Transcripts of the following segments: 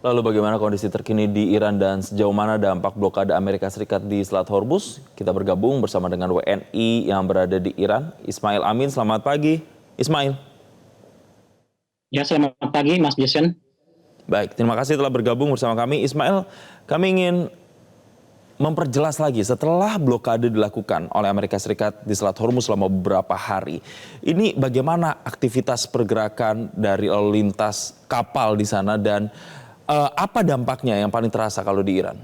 Lalu bagaimana kondisi terkini di Iran dan sejauh mana dampak blokade Amerika Serikat di Selat Hormuz? Kita bergabung bersama dengan WNI yang berada di Iran, Ismail Amin. Selamat pagi, Ismail. Ya, selamat pagi Mas Jason. Baik, terima kasih telah bergabung bersama kami. Ismail, kami ingin memperjelas lagi setelah blokade dilakukan oleh Amerika Serikat di Selat Hormuz selama beberapa hari. Ini bagaimana aktivitas pergerakan dari lalu lintas kapal di sana dan apa dampaknya yang paling terasa kalau di Iran?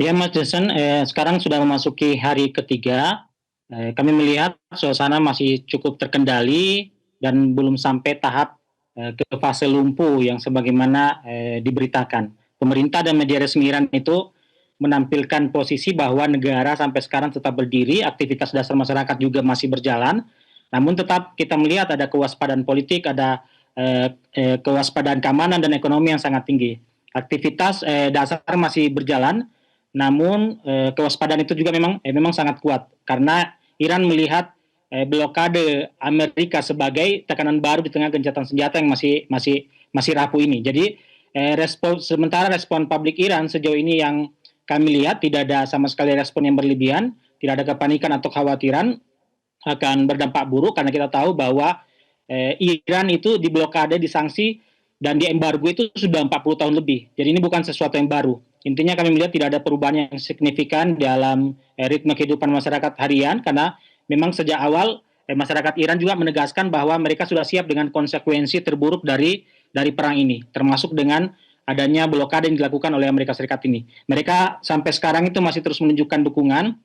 Ya Mas Jason, sekarang sudah memasuki hari ketiga. Kami melihat suasana masih cukup terkendali dan belum sampai tahap ke fase lumpuh yang sebagaimana diberitakan. Pemerintah dan media resmi Iran itu menampilkan posisi bahwa negara sampai sekarang tetap berdiri, aktivitas dasar masyarakat juga masih berjalan. Namun tetap kita melihat ada kewaspadaan politik, ada kewaspadaan keamanan dan ekonomi yang sangat tinggi. Aktivitas dasar masih berjalan, namun kewaspadaan itu juga memang sangat kuat karena Iran melihat blokade Amerika sebagai tekanan baru di tengah gencatan senjata yang masih rapuh ini. Jadi sementara respon publik Iran sejauh ini yang kami lihat tidak ada sama sekali respon yang berlebihan, tidak ada kepanikan atau kekhawatiran akan berdampak buruk karena kita tahu bahwa Iran itu diblokade, disanksi dan diembargo itu sudah 40 tahun lebih. Jadi ini bukan sesuatu yang baru. Intinya kami melihat tidak ada perubahan yang signifikan dalam ritme kehidupan masyarakat harian karena memang sejak awal masyarakat Iran juga menegaskan bahwa mereka sudah siap dengan konsekuensi terburuk dari perang ini, termasuk dengan adanya blokade yang dilakukan oleh Amerika Serikat ini. Mereka sampai sekarang itu masih terus menunjukkan dukungan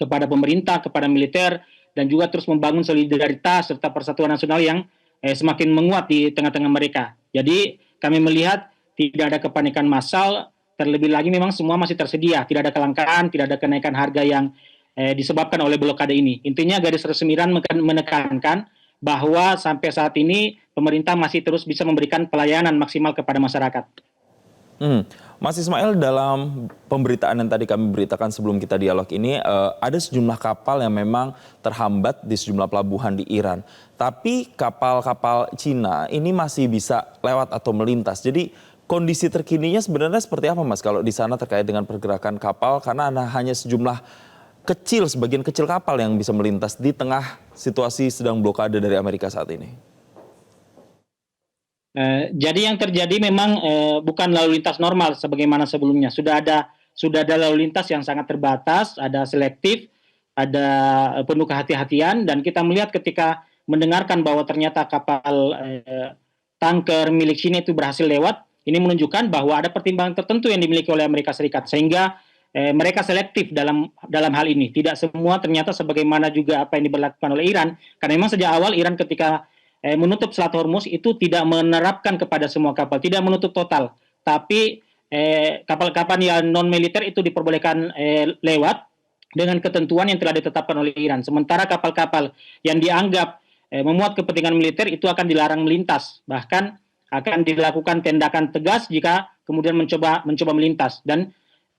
kepada pemerintah, kepada militer, dan juga terus membangun solidaritas serta persatuan nasional yang semakin menguat di tengah-tengah mereka. Jadi kami melihat tidak ada kepanikan massal, terlebih lagi memang semua masih tersedia, tidak ada kelangkaan, tidak ada kenaikan harga yang disebabkan oleh blokade ini. Intinya garis resmi Iran menekankan bahwa sampai saat ini pemerintah masih terus bisa memberikan pelayanan maksimal kepada masyarakat. Mas Ismail, dalam pemberitaan yang tadi kami beritakan sebelum kita dialog ini, ada sejumlah kapal yang memang terhambat di sejumlah pelabuhan di Iran. Tapi kapal-kapal Cina ini masih bisa lewat atau melintas. Jadi kondisi terkininya sebenarnya seperti apa Mas kalau di sana terkait dengan pergerakan kapal? Karena hanya sejumlah sebagian kecil kapal yang bisa melintas di tengah situasi sedang blokade dari Amerika saat ini. Jadi yang terjadi memang bukan lalu lintas normal sebagaimana sebelumnya. Sudah ada lalu lintas yang sangat terbatas, ada selektif, ada penuh kehati-hatian, dan kita melihat ketika mendengarkan bahwa ternyata kapal tanker milik China itu berhasil lewat, ini menunjukkan bahwa ada pertimbangan tertentu yang dimiliki oleh Amerika Serikat sehingga mereka selektif dalam hal ini. Tidak semua ternyata sebagaimana juga apa yang diberlakukan oleh Iran, karena memang sejak awal Iran ketika menutup Selat Hormuz itu tidak menerapkan kepada semua kapal, tidak menutup total, tapi kapal-kapal yang non militer itu diperbolehkan lewat dengan ketentuan yang telah ditetapkan oleh Iran. Sementara kapal-kapal yang dianggap memuat kepentingan militer itu akan dilarang melintas, bahkan akan dilakukan tindakan tegas jika kemudian mencoba melintas. Dan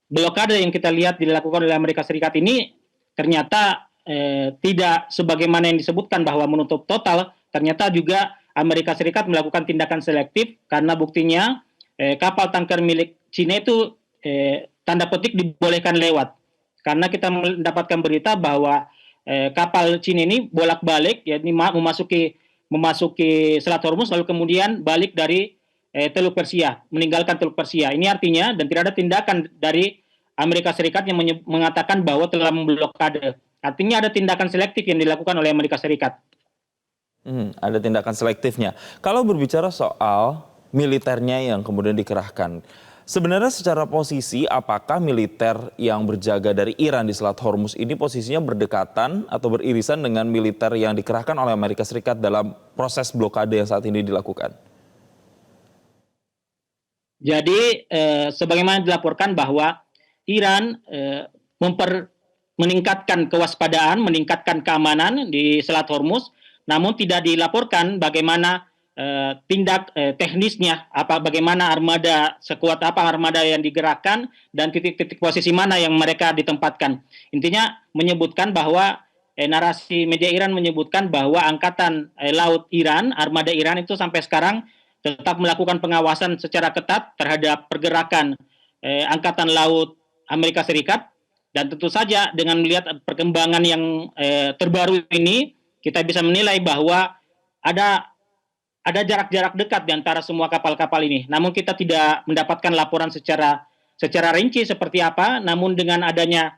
blokade yang kita lihat dilakukan oleh Amerika Serikat ini ternyata tidak sebagaimana yang disebutkan bahwa menutup total. Ternyata juga Amerika Serikat melakukan tindakan selektif karena buktinya kapal tanker milik Cina itu tanda petik dibolehkan lewat. Karena kita mendapatkan berita bahwa kapal Cina ini bolak-balik, yakni memasuki Selat Hormuz lalu kemudian balik dari Teluk Persia, meninggalkan Teluk Persia. Ini artinya dan tidak ada tindakan dari Amerika Serikat yang mengatakan bahwa telah memblokade. Artinya ada tindakan selektif yang dilakukan oleh Amerika Serikat. Ada tindakan selektifnya. Kalau berbicara soal militernya yang kemudian dikerahkan, sebenarnya secara posisi apakah militer yang berjaga dari Iran di Selat Hormuz ini posisinya berdekatan atau beririsan dengan militer yang dikerahkan oleh Amerika Serikat dalam proses blokade yang saat ini dilakukan? Jadi sebagaimana dilaporkan bahwa Iran meningkatkan kewaspadaan, meningkatkan keamanan di Selat Hormuz, namun tidak dilaporkan bagaimana tindak teknisnya, bagaimana armada, sekuat apa armada yang digerakkan dan titik-titik posisi mana yang mereka ditempatkan. Intinya menyebutkan bahwa narasi media Iran menyebutkan bahwa angkatan laut Iran, armada Iran itu sampai sekarang tetap melakukan pengawasan secara ketat terhadap pergerakan Angkatan Laut Amerika Serikat. Dan tentu saja dengan melihat perkembangan yang terbaru ini, kita bisa menilai bahwa ada jarak-jarak dekat di antara semua kapal-kapal ini. Namun kita tidak mendapatkan laporan secara rinci seperti apa. Namun dengan adanya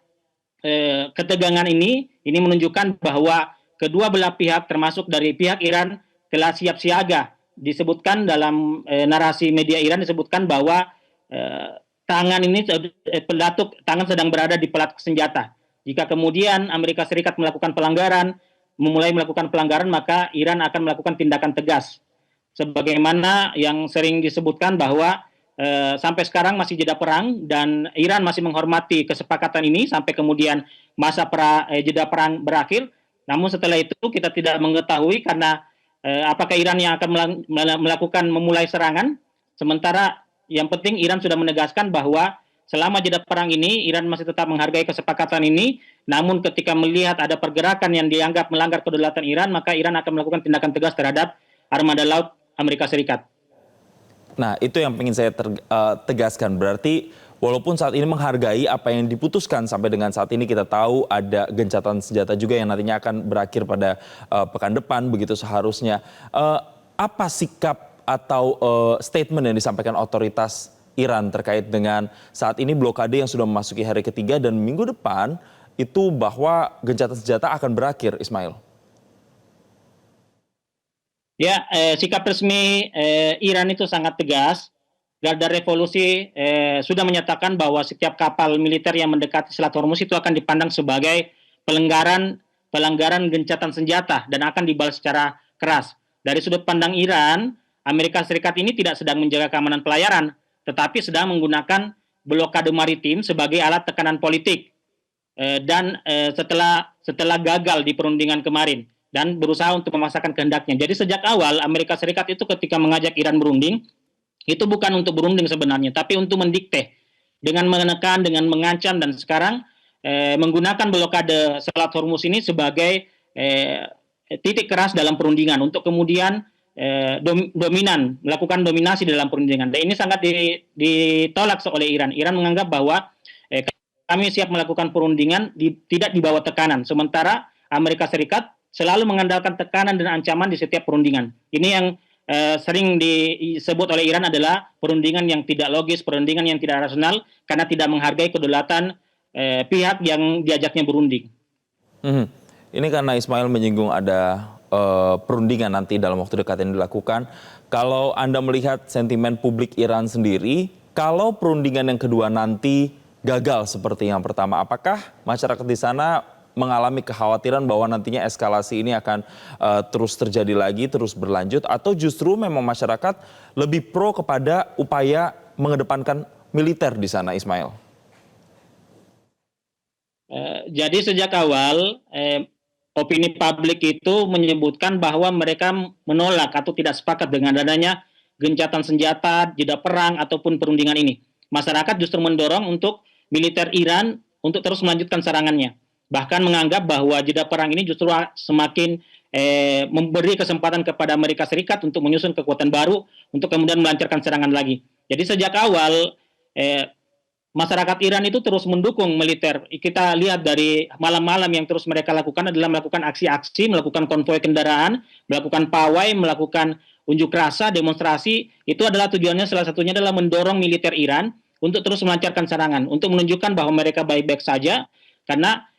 ketegangan ini menunjukkan bahwa kedua belah pihak, termasuk dari pihak Iran, telah siap siaga. Disebutkan dalam narasi media Iran disebutkan bahwa tangan sedang berada di pelat senjata. Jika kemudian Amerika Serikat mulai melakukan pelanggaran, maka Iran akan melakukan tindakan tegas. Sebagaimana yang sering disebutkan bahwa sampai sekarang masih jeda perang dan Iran masih menghormati kesepakatan ini sampai kemudian masa jeda perang berakhir. Namun setelah itu kita tidak mengetahui karena apakah Iran yang akan memulai serangan. Sementara yang penting Iran sudah menegaskan bahwa selama jeda perang ini Iran masih tetap menghargai kesepakatan ini. Namun ketika melihat ada pergerakan yang dianggap melanggar kedaulatan Iran, maka Iran akan melakukan tindakan tegas terhadap armada laut Amerika Serikat. Nah, itu yang ingin saya tegaskan. Berarti walaupun saat ini menghargai apa yang diputuskan sampai dengan saat ini, kita tahu ada gencatan senjata juga yang nantinya akan berakhir pada pekan depan, begitu seharusnya. Apa sikap atau statement yang disampaikan otoritas Iran terkait dengan saat ini blokade yang sudah memasuki hari ketiga dan minggu depan itu bahwa gencatan senjata akan berakhir, Ismail? Ya, sikap resmi Iran itu sangat tegas. Garda Revolusi sudah menyatakan bahwa setiap kapal militer yang mendekati Selat Hormuz itu akan dipandang sebagai pelanggaran gencatan senjata dan akan dibalas secara keras. Dari sudut pandang Iran, Amerika Serikat ini tidak sedang menjaga keamanan pelayaran, tetapi sedang menggunakan blokade maritim sebagai alat tekanan politik. Setelah gagal di perundingan kemarin dan berusaha untuk memaksakan kehendaknya. Jadi sejak awal Amerika Serikat itu ketika mengajak Iran berunding, itu bukan untuk berunding sebenarnya, tapi untuk mendikte dengan menekan, dengan mengancam, dan sekarang menggunakan blokade Selat Hormuz ini sebagai titik keras dalam perundingan untuk kemudian melakukan dominasi dalam perundingan. Dan ini sangat ditolak oleh Iran. Iran menganggap bahwa kami siap melakukan perundingan tidak di bawah tekanan. Sementara Amerika Serikat selalu mengandalkan tekanan dan ancaman di setiap perundingan. Ini yang sering disebut oleh Iran adalah perundingan yang tidak logis, perundingan yang tidak rasional, karena tidak menghargai kedaulatan pihak yang diajaknya berunding. Ini karena Ismail menyinggung ada perundingan nanti dalam waktu dekat yang dilakukan. Kalau Anda melihat sentimen publik Iran sendiri, kalau perundingan yang kedua nanti gagal seperti yang pertama, apakah masyarakat di sana mengalami kekhawatiran bahwa nantinya eskalasi ini akan terus terjadi lagi, terus berlanjut, atau justru memang masyarakat lebih pro kepada upaya mengedepankan militer di sana, Ismail? Jadi sejak awal opini publik itu menyebutkan bahwa mereka menolak atau tidak sepakat dengan adanya gencatan senjata, jeda perang, ataupun perundingan ini. Masyarakat justru mendorong untuk militer Iran untuk terus melanjutkan serangannya. Bahkan menganggap bahwa jeda perang ini justru semakin memberi kesempatan kepada Amerika Serikat untuk menyusun kekuatan baru untuk kemudian melancarkan serangan lagi. Jadi sejak awal masyarakat Iran itu terus mendukung militer. Kita lihat dari malam-malam yang terus mereka lakukan adalah melakukan aksi-aksi, melakukan konvoi kendaraan, melakukan pawai, melakukan unjuk rasa, demonstrasi. Itu adalah tujuannya, salah satunya adalah mendorong militer Iran untuk terus melancarkan serangan, untuk menunjukkan bahwa mereka baik-baik saja, karena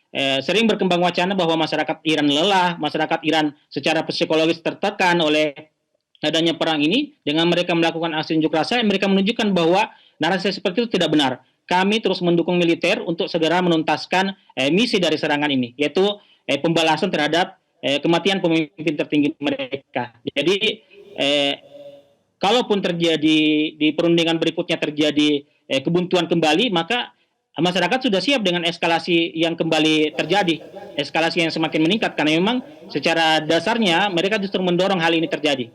sering berkembang wacana bahwa masyarakat Iran lelah, masyarakat Iran secara psikologis tertekan oleh adanya perang ini. Dengan mereka melakukan aksi unjuk rasa, mereka menunjukkan bahwa narasi seperti itu tidak benar. Kami terus mendukung militer untuk segera menuntaskan misi dari serangan ini, yaitu pembalasan terhadap kematian pemimpin tertinggi mereka. Jadi kalaupun terjadi di perundingan berikutnya terjadi kebuntuan kembali, maka masyarakat sudah siap dengan eskalasi yang kembali terjadi, eskalasi yang semakin meningkat, karena memang secara dasarnya mereka justru mendorong hal ini terjadi.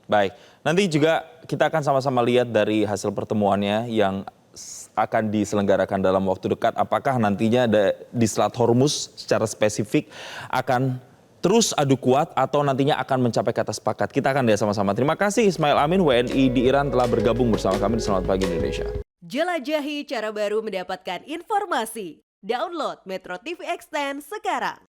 Baik, nanti juga kita akan sama-sama lihat dari hasil pertemuannya yang akan diselenggarakan dalam waktu dekat, apakah nantinya di Selat Hormuz secara spesifik akan terus adu kuat atau nantinya akan mencapai kata sepakat? Kita akan lihat sama-sama. Terima kasih Ismail Amin, WNI di Iran telah bergabung bersama kami di Selamat Pagi Indonesia. Jelajahi cara baru mendapatkan informasi. Download Metro TV Extend sekarang.